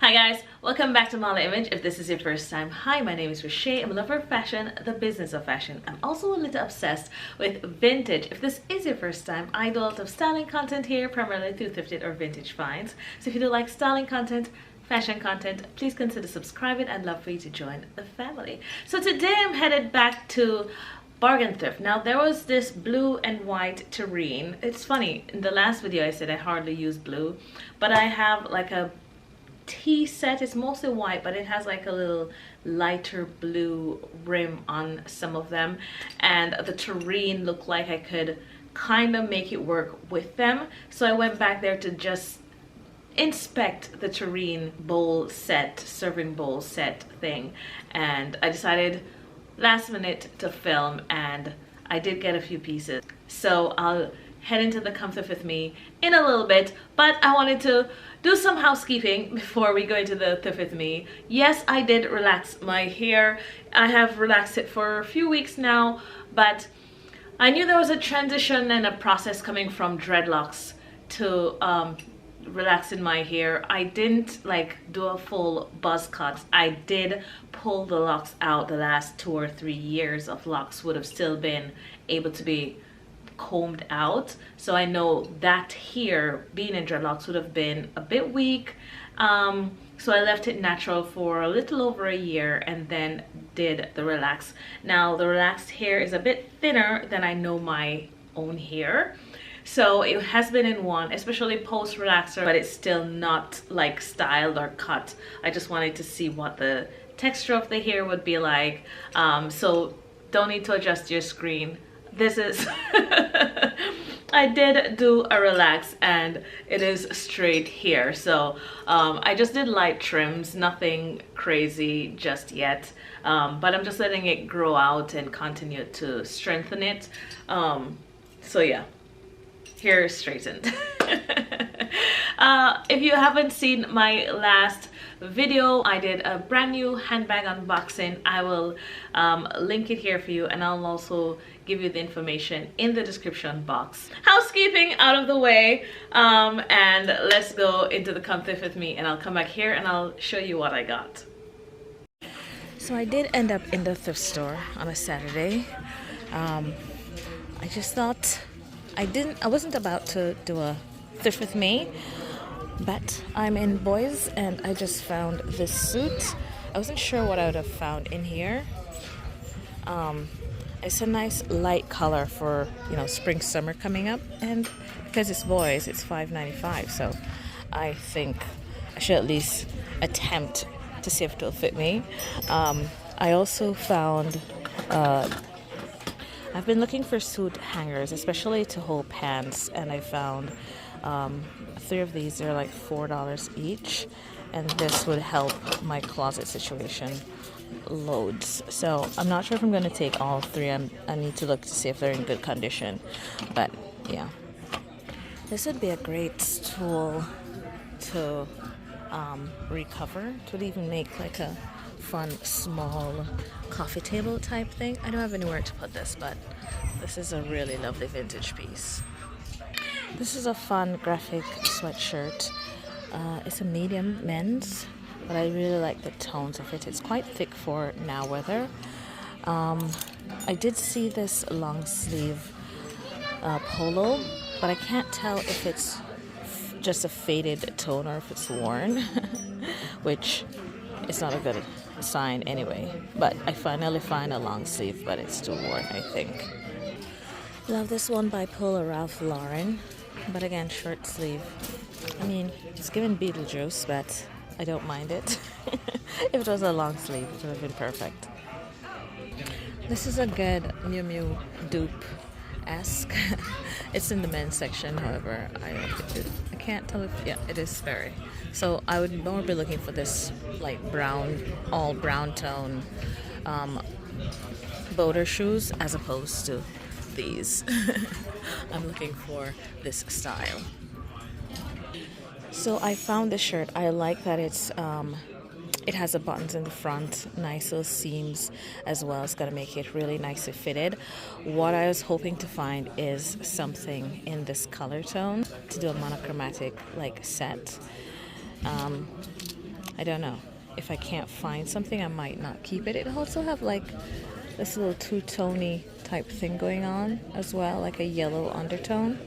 Hi guys, welcome back to Mala Image. If this is your first time, hi, my name is Rashay. I'm a lover of fashion, the business of fashion. I'm also a little obsessed with vintage. If this is your first time, I do a lot of styling content here, primarily through thrifted or vintage finds. So if you do like styling content, fashion content, please consider subscribing. I'd love for you to join the family. So today I'm headed back to bargain thrift. Now there was this blue and white terrain. It's funny, in the last video I said I hardly use blue, but I have like a tea set. It's mostly white, but it has like a little lighter blue rim on some of them, and the terrain looked like I could kind of make it work with them. So I went back there to just inspect the terrain bowl set, serving bowl set thing, and I decided last minute to film, and I did get a few pieces. So I'll head into the comfort with me in a little bit, but I wanted to do some housekeeping before we go into the thrift with me. Yes, I did relax my hair. I have relaxed it for a few weeks now, but I knew there was a transition and a process coming from dreadlocks to relaxing my hair. I didn't like do a full buzz cut. I did pull the locks out. The last 2 or 3 years of locks would have still been able to be combed out, so I know that here being in dreadlocks would have been a bit weak, so I left it natural for a little over a year and then did the relax. Now the relaxed hair is a bit thinner than I know my own hair, so it has been in one, especially post relaxer, but it's still not like styled or cut. I just wanted to see what the texture of the hair would be like, so don't need to adjust your screen. This is I did do a relax and it is straight here, so I just did light trims, nothing crazy just yet, but I'm just letting it grow out and continue to strengthen it. So yeah, hair is straightened. If you haven't seen my last video, I did a brand new handbag unboxing. I will link it here for you, and I'll also give you the information in the description box. Housekeeping out of the way, and let's go into the comfort with me, and I'll come back here and I'll show you what I got. So I did end up in the thrift store on a Saturday. I just thought I wasn't about to do a thrift with me, but I'm in boys and I just found this suit. I wasn't sure what I would have found in here. It's a nice light color for, you know, spring summer coming up, and because it's boys, it's $5.95, so I think I should at least attempt to see if it will fit me. I also found I've been looking for suit hangers, especially to hold pants, and I found 3 of these. They're like $4 each, and this would help my closet situation loads. So I'm not sure if I'm going to take all 3. I need to look to see if they're in good condition, but yeah, this would be a great tool to recover. It would even make like a fun small coffee table type thing. I don't have anywhere to put this, but this is a really lovely vintage piece. This is a fun graphic sweatshirt. It's a medium men's, but I really like the tones of it. It's quite thick for now weather. I did see this long sleeve polo, but I can't tell if it's just a faded tone or if it's worn, which is not a good sign anyway. But I finally find a long sleeve, but it's still worn, I think. Love this one by Polo Ralph Lauren, but again, short sleeve. I mean, it's given Beetlejuice, but I don't mind it. If it was a long sleeve, it would have been perfect. This is a good Miu Miu dupe-esque. It's in the men's section, however, I can't tell if, yeah, it is Sperry. So I would more be looking for this like brown, all brown tone boater shoes as opposed to these. I'm looking for this style. So I found this shirt. I like that it has the buttons in the front, nice little seams as well. It's gonna make it really nicely fitted. What I was hoping to find is something in this color tone to do a monochromatic like set. I don't know. If I can't find something, I might not keep it. It also have like this little two-tony type thing going on as well, like a yellow undertone.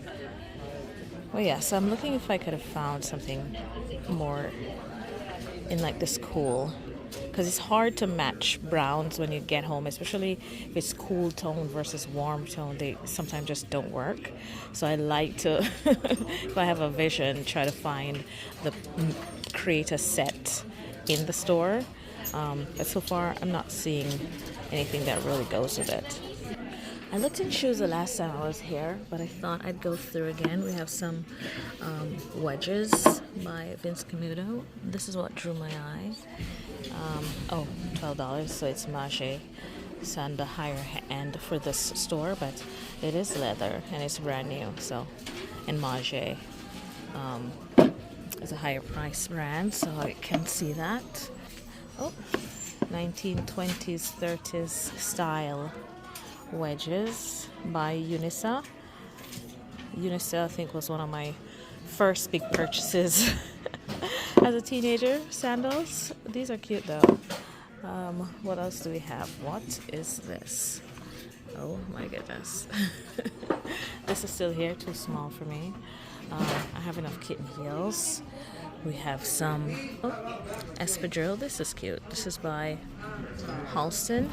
Well, yeah, so I'm looking if I could have found something more in like this cool, because it's hard to match browns when you get home, especially if it's cool tone versus warm tone. They sometimes just don't work. So I like to, if I have a vision, try to find create a set in the store. But so far, I'm not seeing anything that really goes with it. I looked in shoes the last time I was here, but I thought I'd go through again. We have some wedges by Vince Camuto. This is what drew my eye. Oh, $12, so it's Mage. It's on the higher end for this store, but it is leather and it's brand new. So, and Mage is a higher price brand, so I can see that. Oh, 1920s, 30s style wedges by Unisa. Unisa, I think, was one of my first big purchases as a teenager. Sandals. These are cute though. What else do we have? What is this? Oh my goodness. This is still here, too small for me. I have enough kitten heels. We have some espadrille. This is cute. This is by Halston.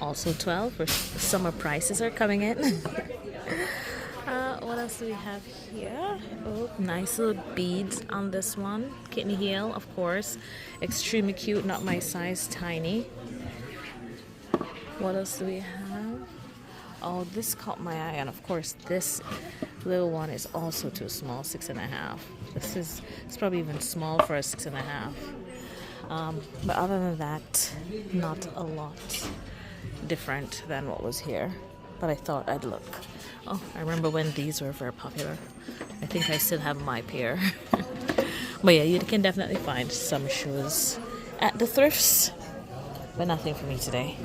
Also 12. Summer prices are coming in. What else do we have here? Oh, nice little beads on this one. Kitten heel, of course. Extremely cute. Not my size. Tiny. What else do we have? Oh, this caught my eye, and of course this little one is also too small, 6.5. It's probably even small for a 6.5. But other than that, not a lot different than what was here. But I thought I'd look. Oh, I remember when these were very popular. I think I still have my pair. But yeah, you can definitely find some shoes at the thrifts, but nothing for me today.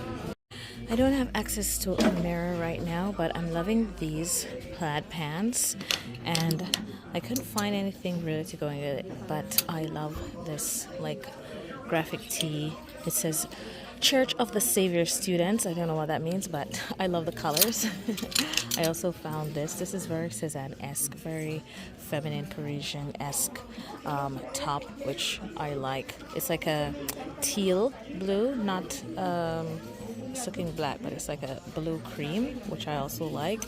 I don't have access to a mirror right now, but I'm loving these plaid pants, and I couldn't find anything really to go with it, but I love this like graphic tee. It says Church of the Savior Students. I don't know what that means, but I love the colors. I also found this. This is very Cezanne-esque, very feminine Parisian-esque top, which I like. It's like a teal blue, not looking black, but it's like a blue cream, which I also like.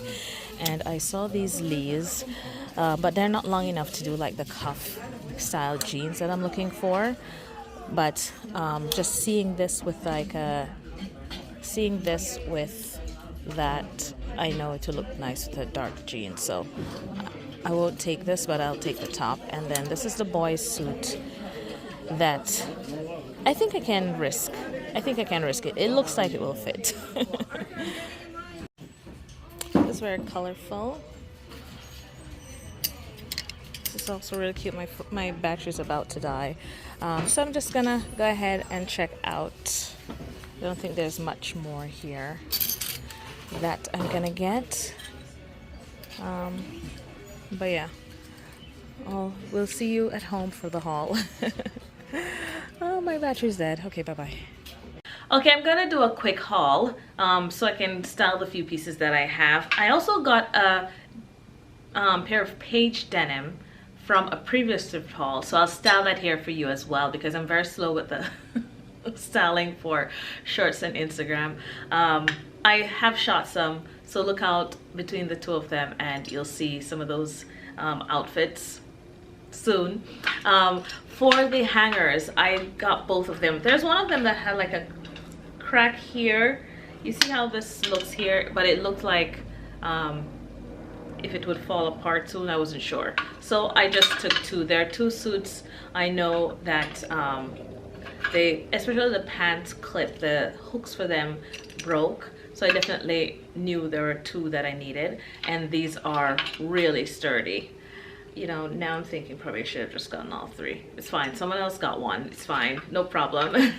And I saw these Lees, but they're not long enough to do like the cuff style jeans that I'm looking for. But just seeing this with that, I know it will look nice with a dark jeans. So I won't take this, but I'll take the top. And then this is the boys suit that I think I can risk. It. It looks like it will fit. This is very colorful. This is also really cute. My battery's about to die. So I'm just gonna go ahead and check out. I don't think there's much more here that I'm gonna get. But yeah. We'll see you at home for the haul. Oh, my battery's dead. Okay, bye-bye. Okay, I'm gonna do a quick haul so I can style the few pieces that I have. I also got a pair of Paige denim from a previous thrift haul, so I'll style that here for you as well, because I'm very slow with the styling for shorts and Instagram. I have shot some, so look out between the two of them and you'll see some of those outfits soon. For the hangers, I got both of them. There's one of them that had like a crack here. You see how this looks here, but it looked like if it would fall apart soon. I wasn't sure, so I just took two. There are two suits. I know that especially the pants clip, the hooks for them broke, so I definitely knew there were two that I needed, and these are really sturdy. You know, now I'm thinking probably I should have just gotten all three. It's fine, someone else got one, it's fine, no problem.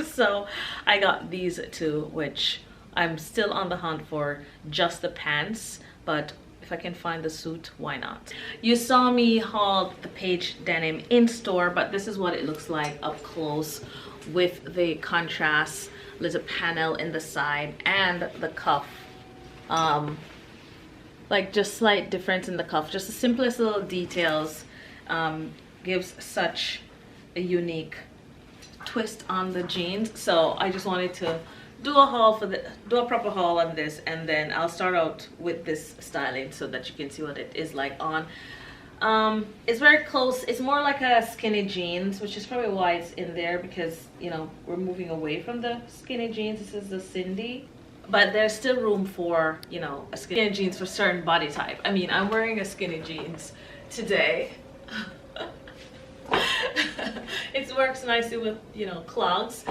So I got these two, which I'm still on the hunt for just the pants, but if I can find the suit, why not? You saw me haul the Page denim in store, but this is what it looks like up close with the contrast little panel in the side and the cuff. Like just slight difference in the cuff, just the simplest little details gives such a unique twist on the jeans. So I just wanted to do a proper haul on this, and then I'll start out with this styling so that you can see what it is like on. It's very close. It's more like a skinny jeans, which is probably why it's in there, because you know we're moving away from the skinny jeans. This is the Cindy, but there's still room for, you know, a skinny jeans for certain body type. I mean, I'm wearing a skinny jeans today. It works nicely with, you know, clogs.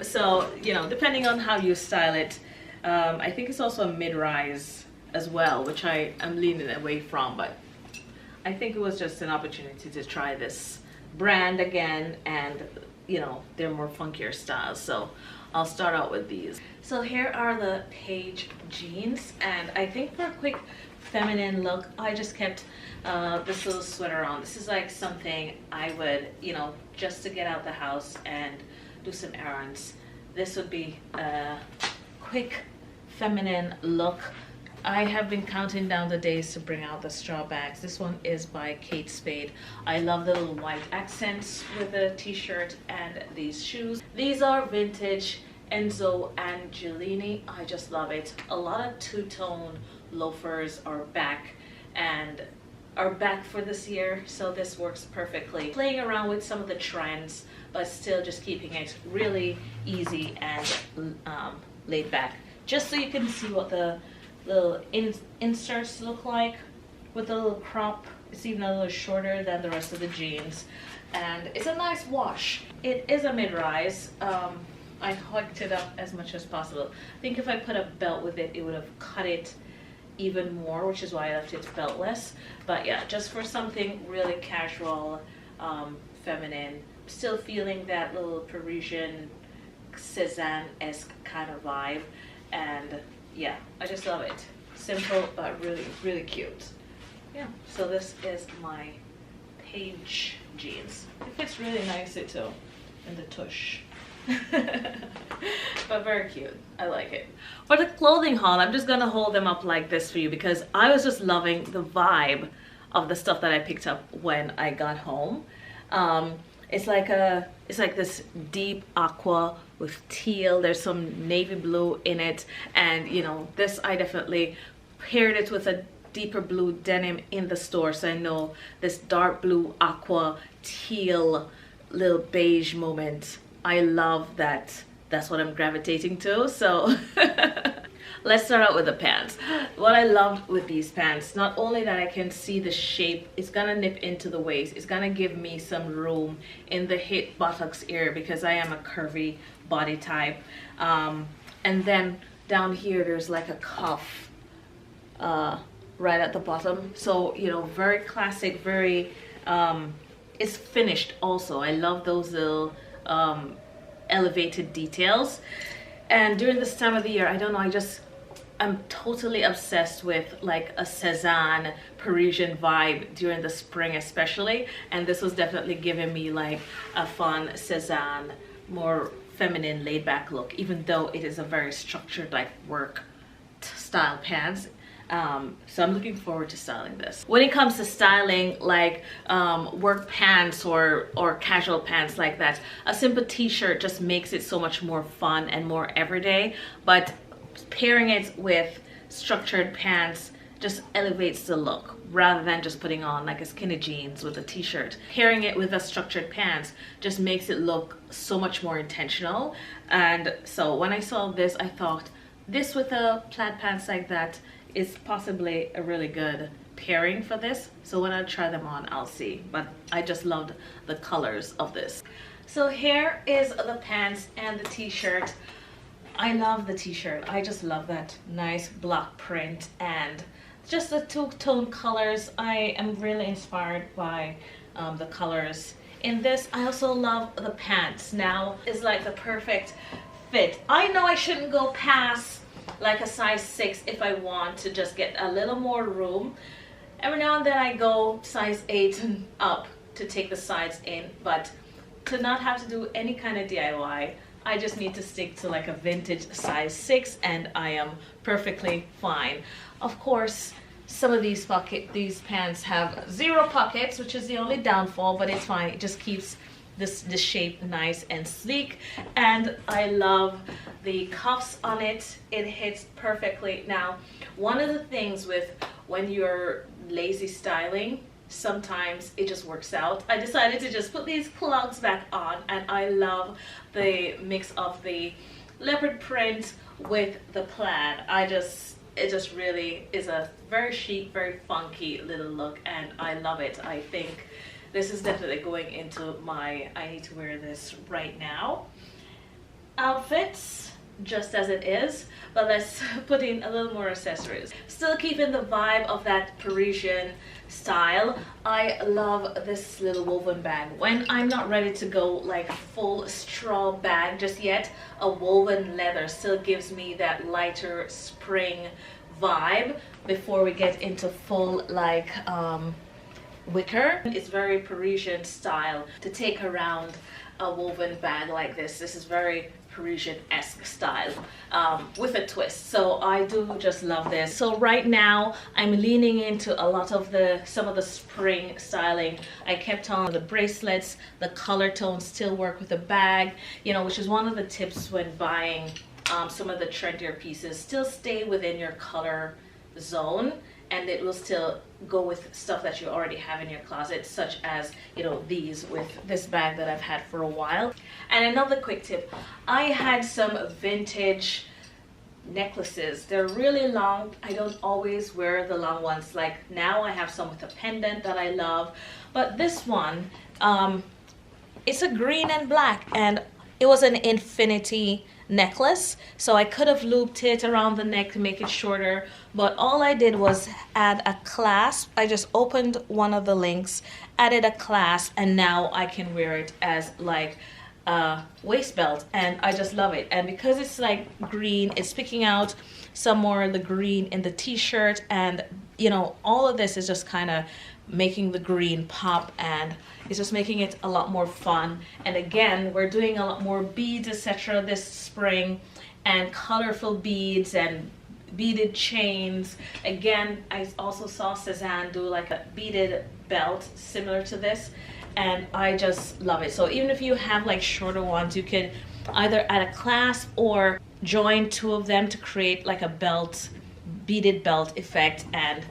So, you know, depending on how you style it. I think it's also a mid-rise as well, which I am leaning away from, but I think it was just an opportunity to try this brand again, and you know, they're more funkier styles, so I'll start out with these. So here are the Page jeans, and I think for a quick feminine look, I just kept this little sweater on. This is like something I would, you know, just to get out the house and do some errands. This would be a quick feminine look. I have been counting down the days to bring out the straw bags. This one is by Kate Spade. I love the little white accents with the t-shirt and these shoes. These are vintage Enzo Angelini. I just love it. A lot of two-tone loafers are back for this year, so this works perfectly. Playing around with some of the trends, but still just keeping it really easy and laid back. Just so you can see what the little inserts look like with the little crop. It's even a little shorter than the rest of the jeans, and it's a nice wash. It is a mid-rise. I hiked it up as much as possible. I think if I put a belt with it, it would have cut it even more, which is why I left it beltless. But yeah, just for something really casual, feminine, still feeling that little Parisian Cézanne-esque kind of vibe. And yeah, I just love it. Simple, but really, really cute. Yeah, so this is my Page jeans. It fits really nicely too, in the tush. But very cute. I like it. For the clothing haul, I'm just gonna hold them up like this for you because I was just loving the vibe of the stuff that I picked up when I got home. It's like this deep aqua with teal. There's some navy blue in it, and you know, this I definitely paired it with a deeper blue denim in the store, so I know this dark blue aqua teal little beige moment. I love that. That's what I'm gravitating to. So let's start out with the pants. What I loved with these pants, not only that I can see the shape, it's gonna nip into the waist, it's gonna give me some room in the hip buttocks area because I am a curvy body type, and then down here there's like a cuff right at the bottom, so you know, very classic, very it's finished also. I love those little elevated details. And during this time of the year, I don't know, I'm totally obsessed with like a Cézanne Parisian vibe during the spring especially, and this was definitely giving me like a fun Cézanne, more feminine laid back look, even though it is a very structured like work style pants. So I'm looking forward to styling this. When it comes to styling like work pants or casual pants like that, a simple t-shirt just makes it so much more fun and more everyday, but pairing it with structured pants just elevates the look rather than just putting on like a skinny jeans with a t-shirt. Pairing it with a structured pants just makes it look so much more intentional. And so when I saw this, I thought this with a plaid pants like that is possibly a really good pairing for this. So when I try them on, I'll see. But I just loved the colors of this. So here is the pants and the t-shirt. I love the t-shirt. I just love that nice block print and just the two-tone colors. I am really inspired by the colors in this. I also love the pants. Now is like the perfect fit. I know I shouldn't go past like a size 6 if I want to just get a little more room. Every now and then I go size 8 and up to take the sides in, but to not have to do any kind of DIY, I just need to stick to like a vintage size 6 and I am perfectly fine. Of course, some of these pants have 0 pockets, which is the only downfall, but it's fine. It just keeps this shape nice and sleek, and I love the cuffs on it. It hits perfectly. Now, one of the things with when you're lazy styling, sometimes it just works out. I decided to just put these clogs back on, and I love the mix of the leopard print with the plaid. It just really is a very chic, very funky little look, and I love it. I think this is definitely going into my I need to wear this right now outfits, just as it is, but let's put in a little more accessories. Still keeping the vibe of that Parisian style. I love this little woven bag. When I'm not ready to go like full straw bag just yet, a woven leather still gives me that lighter spring vibe before we get into full like wicker. It's very Parisian style to take around a woven bag like this. This is very Parisian-esque style with a twist, so I do just love this. So right now I'm leaning into a lot of some of the spring styling. I kept on the bracelets, the color tones still work with the bag, you know, which is one of the tips when buying some of the trendier pieces. Still stay within your color zone, and it will still go with stuff that you already have in your closet, such as, you know, these with this bag that I've had for a while. And another quick tip, I had some vintage necklaces. They're really long. I don't always wear the long ones. Like now I have some with a pendant that I love, but this one, it's a green and black, and it was an infinity necklace, so I could have looped it around the neck to make it shorter, but all I did was add a clasp. I just opened one of the links, added a clasp, and now I can wear it as like a waist belt, and I just love it. And because it's like green, it's picking out some more of the green in the t-shirt, and you know, all of this is just kind of making the green pop, and it's just making it a lot more fun. And again, we're doing a lot more beads, etc. this spring, and colorful beads and beaded chains. Again, I also saw Cezanne do like a beaded belt similar to this, and I just love it. So even if you have like shorter ones, you can either add a clasp or join 2 of them to create like a belt, beaded belt effect, and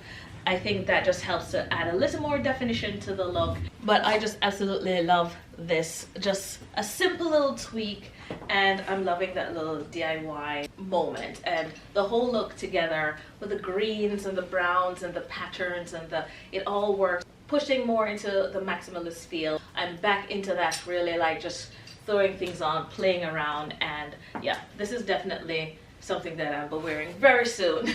I think that just helps to add a little more definition to the look. But I just absolutely love this. Just a simple little tweak, and I'm loving that little DIY moment. And the whole look together with the greens and the browns and the patterns and it all works. Pushing more into the maximalist feel. I'm back into that really like just throwing things on, playing around, and yeah, this is definitely something that I'll be wearing very soon.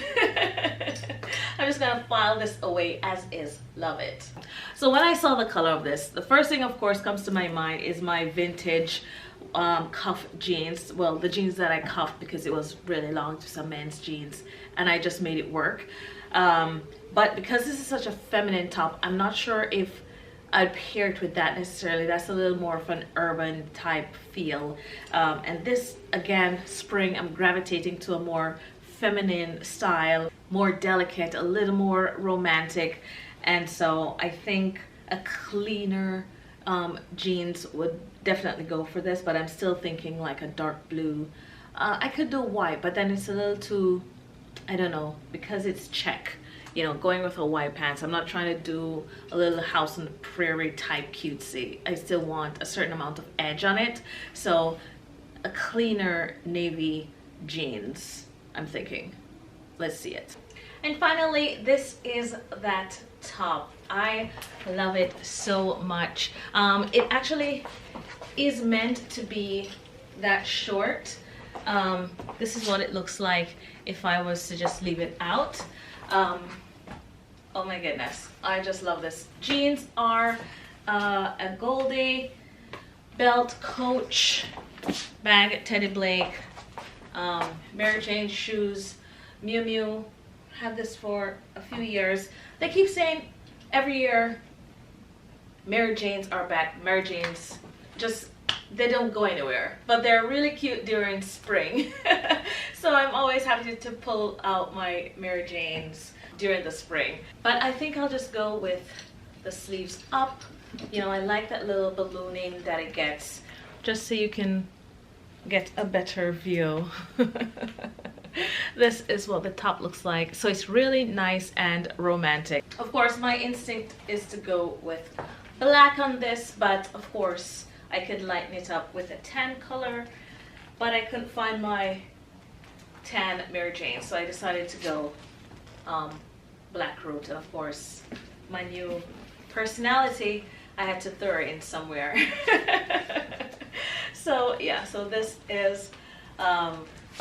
I'm just gonna file this away as is. Love it. So when I saw the color of this, the first thing of course comes to my mind is my vintage cuff jeans. Well, the jeans that I cuffed because it was really long to some men's jeans, and I just made it work. But because this is such a feminine top, I'm not sure if I'd pair it with that necessarily. That's a little more of an urban type feel. And this, again, spring, I'm gravitating to a more feminine style, more delicate, a little more romantic. And so I think a cleaner jeans would definitely go for this, but I'm still thinking like a dark blue. I could do white, but then it's a little too, I don't know, because it's check. You know, going with a white pants, I'm not trying to do a little house on the prairie type cutesy. I still want a certain amount of edge on it. So a cleaner navy jeans, I'm thinking. Let's see it. And finally, this is that top. I love it so much. It actually is meant to be that short. This is what it looks like if I was to just leave it out. Oh my goodness, I just love this. Jeans are a Goldie, belt Coach, bag Teddy Blake, Mary Jane shoes Miu Miu. Had this for a few years. They keep saying every year Mary Janes are back. Mary Janes just, they don't go anywhere, but they're really cute during spring. So I'm always happy to pull out my Mary Janes during the spring. But I think I'll just go with the sleeves up. You know, I like that little ballooning that it gets, just so you can get a better view. This is what the top looks like. So it's really nice and romantic. Of course, my instinct is to go with black on this, but of course I could lighten it up with a tan color, but I couldn't find my tan Mary Jane, so I decided to go black route. And of course, my new personality, I had to throw it in somewhere. So yeah, so this is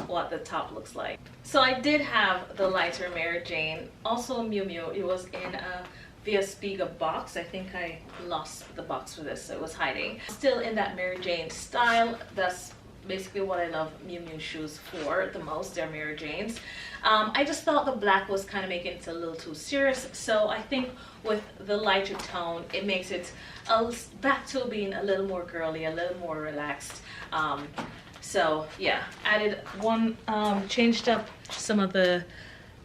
what the top looks like. So I did have the lighter Mary Jane, also Miu Miu. It was in a Via Spiga box. I think I lost the box for this, so it was hiding. Still in that Mary Jane style. That's basically what I love Miu Miu shoes for the most. They're Mary Janes. I just thought the black was kind of making it a little too serious, so I think with the lighter tone it makes it back to being a little more girly, a little more relaxed. So yeah, added one, changed up some of the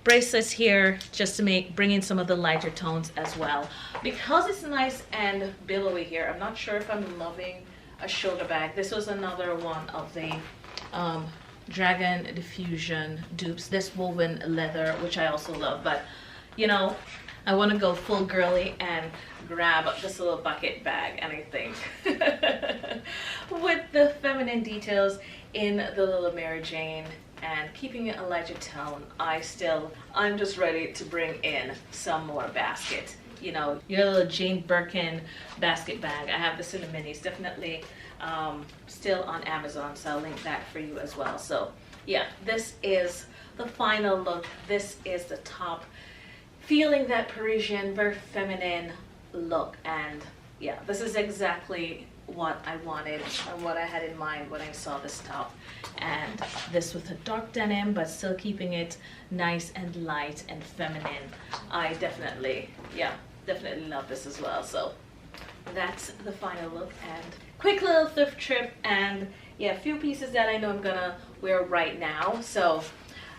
bracelets here just to bring in some of the lighter tones as well. Because it's nice and billowy here, I'm not sure if I'm loving a shoulder bag. This was another one of the Dragon Diffusion dupes. This woven leather, which I also love, but you know, I want to go full girly and grab this little bucket bag, and I think with the feminine details in the little Mary Jane and keeping it a lighter tone, I'm just ready to bring in some more basket. You know, your little Jane Birkin basket bag. I have this in the minis, definitely still on Amazon, so I'll link that for you as well. So yeah, this is the final look. This is the top, feeling that Parisian, very feminine look. And yeah, this is exactly what I wanted and what I had in mind when I saw this top. And this with a dark denim, but still keeping it nice and light and feminine. I definitely love this as well. So that's the final look, and quick little thrift trip, and yeah, a few pieces that I know I'm gonna wear right now, so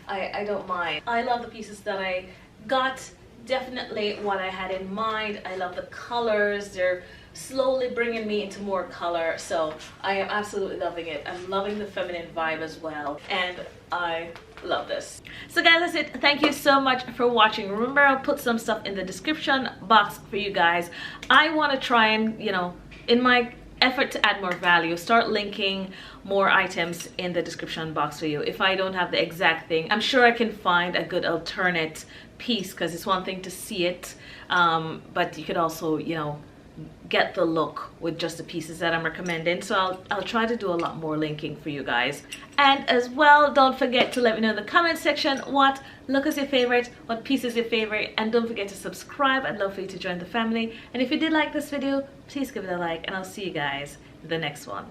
I don't mind. I love the pieces that I got, definitely what I had in mind. I love the colors. They're slowly bringing me into more color, so I am absolutely loving it. I'm loving the feminine vibe as well, and I love this. So guys, that's it. Thank you so much for watching. Remember, I'll put some stuff in the description box for you guys. I want to try and, you know, in my effort to add more value, start linking more items in the description box for you. If I don't have the exact thing, I'm sure I can find a good alternate piece, because it's one thing to see it, but you could also, you know, get the look with just the pieces that I'm recommending. So I'll try to do a lot more linking for you guys. And as well, don't forget to let me know in the comment section what look is your favorite, what piece is your favorite, and don't forget to subscribe. I'd love for you to join the family. And if you did like this video, please give it a like, and I'll see you guys in the next one.